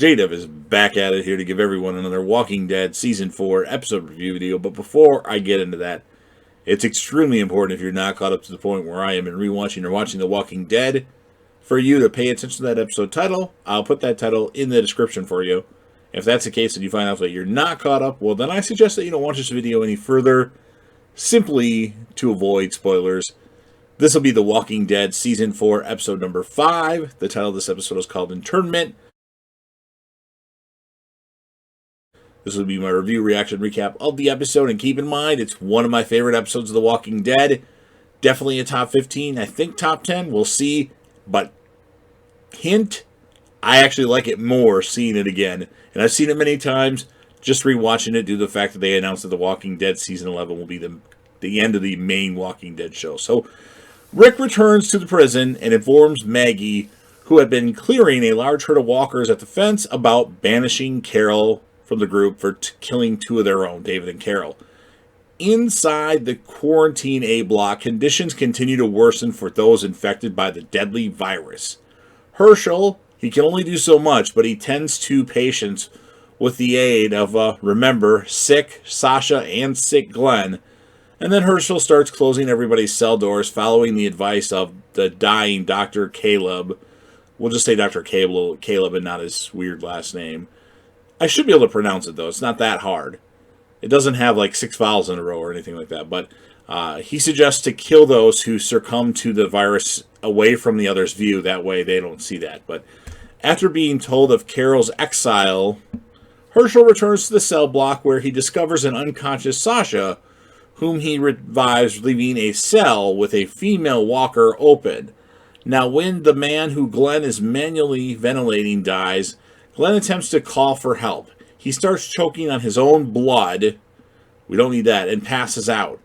Jadav is back at it here to give everyone another Walking Dead Season 4 episode review video, but before I get into that, it's extremely important if you're not caught up to the point where I am in rewatching or watching The Walking Dead, for you to pay attention to that episode title. I'll put that title in the description for you. If that's the case and you find out that you're not caught up, well then I suggest that you don't watch this video any further, simply to avoid spoilers. This will be The Walking Dead Season 4 episode number 5. The title of this episode is called Internment. This will be my review, reaction, recap of the episode, and keep in mind, it's one of my favorite episodes of The Walking Dead. Definitely a top 15, I think top 10, we'll see. But, hint, I actually like it more seeing it again. And I've seen it many times, just rewatching it due to the fact that they announced that The Walking Dead Season 11 will be the end of the main Walking Dead show. So, Rick returns to the prison and informs Maggie, who had been clearing a large herd of walkers at the fence, about banishing Carol from the group for killing two of their own, David and Carol. Inside the quarantine A block, conditions continue to worsen for those infected by the deadly virus. Herschel, he can only do so much, but he tends to patients with the aid of, remember, sick Sasha and sick Glenn. And then Herschel starts closing everybody's cell doors, following the advice of the dying Dr. Caleb. We'll just say Dr. Caleb and not his weird last name. I should be able to pronounce it, though. It's not that hard. It doesn't have, like, 6 vowels in a row or anything like that. But he suggests to kill those who succumb to the virus away from the other's view. That way they don't see that. But after being told of Carol's exile, Herschel returns to the cell block where he discovers an unconscious Sasha, whom he revives, leaving a cell with a female walker open. Now, when the man who Glenn is manually ventilating dies, Glenn attempts to call for help. He starts choking on his own blood. We don't need that. And passes out.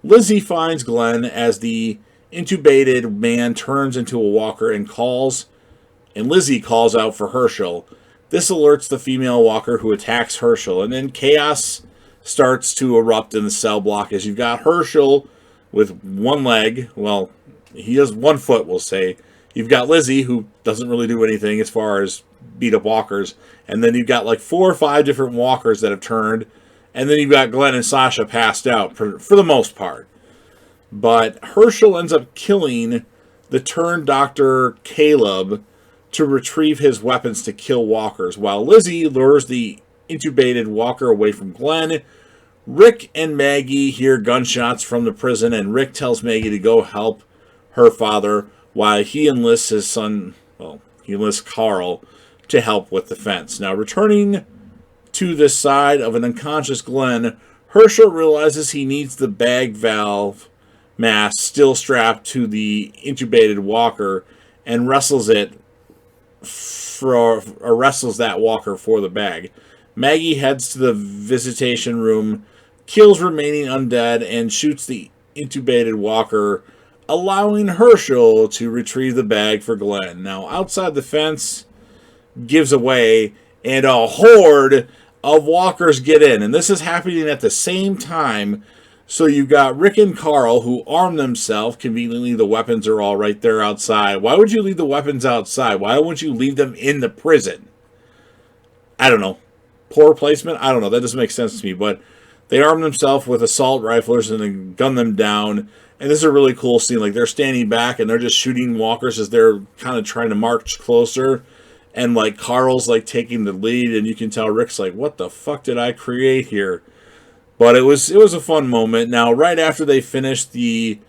Lizzie finds Glenn as the intubated man turns into a walker and Lizzie calls out for Herschel. This alerts the female walker, who attacks Herschel. And then chaos starts to erupt in the cell block as you've got Herschel with one leg. Well, he has 1 foot, we'll say. You've got Lizzie, who doesn't really do anything as far as beat up walkers. And then you've got like 4 or 5 different walkers that have turned. And then you've got Glenn and Sasha passed out for the most part. But Herschel ends up killing the turned Dr. Caleb to retrieve his weapons to kill walkers, while Lizzie lures the intubated walker away from Glenn. Rick and Maggie hear gunshots from the prison, and Rick tells Maggie to go help her father, while he enlists his son, he enlists Carl, to help with the fence. Now, returning to the side of an unconscious Glenn, Herschel realizes he needs the bag valve mask still strapped to the intubated walker, and wrestles that walker for the bag. Maggie heads to the visitation room, kills remaining undead, and shoots the intubated walker, allowing Herschel to retrieve the bag for Glenn. Now, outside the fence gives away, and a horde of walkers get in. And this is happening at the same time. So you've got Rick and Carl, who arm themselves. Conveniently, the weapons are all right there outside. Why would you leave the weapons outside? Why wouldn't you leave them in the prison? I don't know. Poor placement? I don't know. That doesn't make sense to me. But they arm themselves with assault rifles and then gun them down. And this is a really cool scene. Like, they're standing back and they're just shooting walkers as they're kind of trying to march closer. And, like, Carl's, like, taking the lead. And you can tell Rick's like, what the fuck did I create here? But it was a fun moment. Now, right after they finished the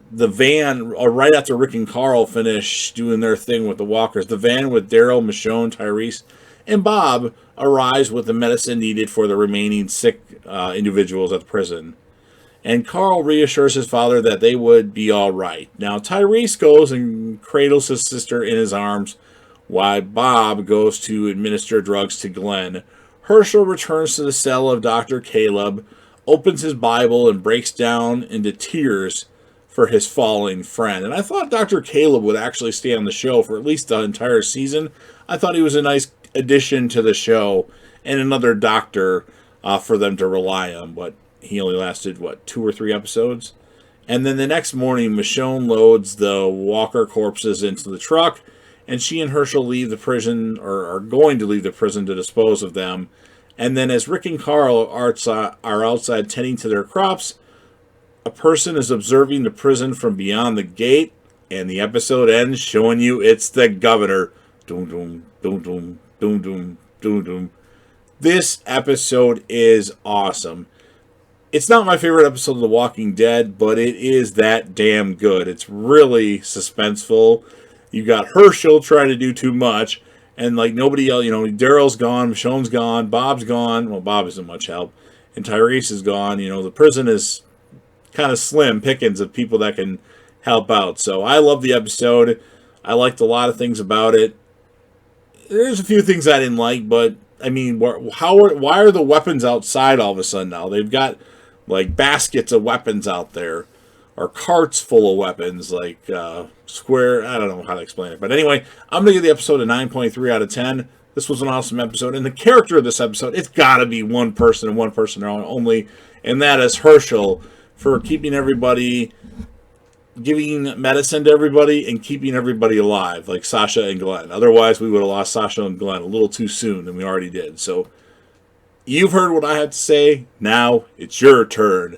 van, or right after Rick and Carl finish doing their thing with the walkers, the van with Daryl, Michonne, Tyrese, and Bob arrives with the medicine needed for the remaining sick individuals at the prison. And Carl reassures his father that they would be all right. Now, Tyrese goes and cradles his sister in his arms, while Bob goes to administer drugs to Glenn. Herschel returns to the cell of Dr. Caleb, opens his Bible, and breaks down into tears for his falling friend. And I thought Dr. Caleb would actually stay on the show for at least the entire season. I thought he was a nice addition to the show and another doctor for them to rely on. But he only lasted, 2 or 3 episodes? And then the next morning, Michonne loads the walker corpses into the truck and she and Herschel leave the prison, or are going to leave the prison to dispose of them. And then as Rick and Carl are outside tending to their crops, a person is observing the prison from beyond the gate, and the episode ends showing you it's the governor. Doom, doom, doom, doom, doom, doom, doom, doom. This episode is awesome. It's not my favorite episode of The Walking Dead, but it is that damn good. It's really suspenseful. You got Herschel trying to do too much, and like nobody else, Daryl's gone, Michonne's gone, Bob's gone. Well, Bob isn't much help, and Tyrese is gone. The prison is kind of slim pickings of people that can help out. So I love the episode. I liked a lot of things about it. There's a few things I didn't like, but I mean, why are the weapons outside all of a sudden now? They've got like baskets of weapons out there, or carts full of weapons, like square. I don't know how to explain it, but anyway, I'm gonna give the episode a 9.3 out of 10. This was an awesome episode, and the character of this episode, it's got to be one person and one person only, and that is Herschel, for keeping everybody, giving medicine to everybody, and keeping everybody alive, like Sasha and Glenn. Otherwise, we would have lost Sasha and Glenn a little too soon, than we already did. So, you've heard what I have to say. Now, it's your turn.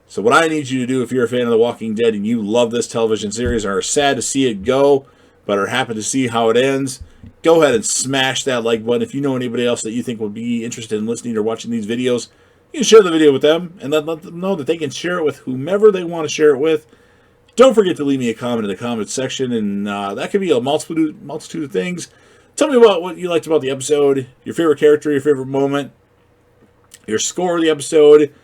So what I need you to do, if you're a fan of The Walking Dead and you love this television series and are sad to see it go, but are happy to see how it ends, go ahead and smash that like button. If you know anybody else that you think would be interested in listening or watching these videos, you can share the video with them and let them know that they can share it with whomever they want to share it with. Don't forget to leave me a comment in the comment section, and that could be a multitude of things. Tell me about what you liked about the episode, your favorite character, your favorite moment, your score of the episode,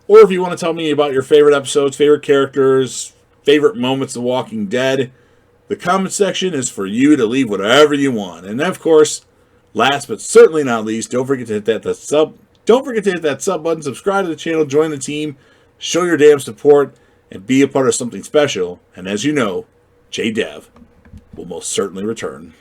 or if you want to tell me about your favorite episodes, favorite characters, favorite moments of The Walking Dead, the comment section is for you to leave whatever you want. And of course, last but certainly not least, don't forget to hit that sub button, subscribe to the channel, join the team, show your damn support, and be a part of something special. And as you know, J-Dev will most certainly return.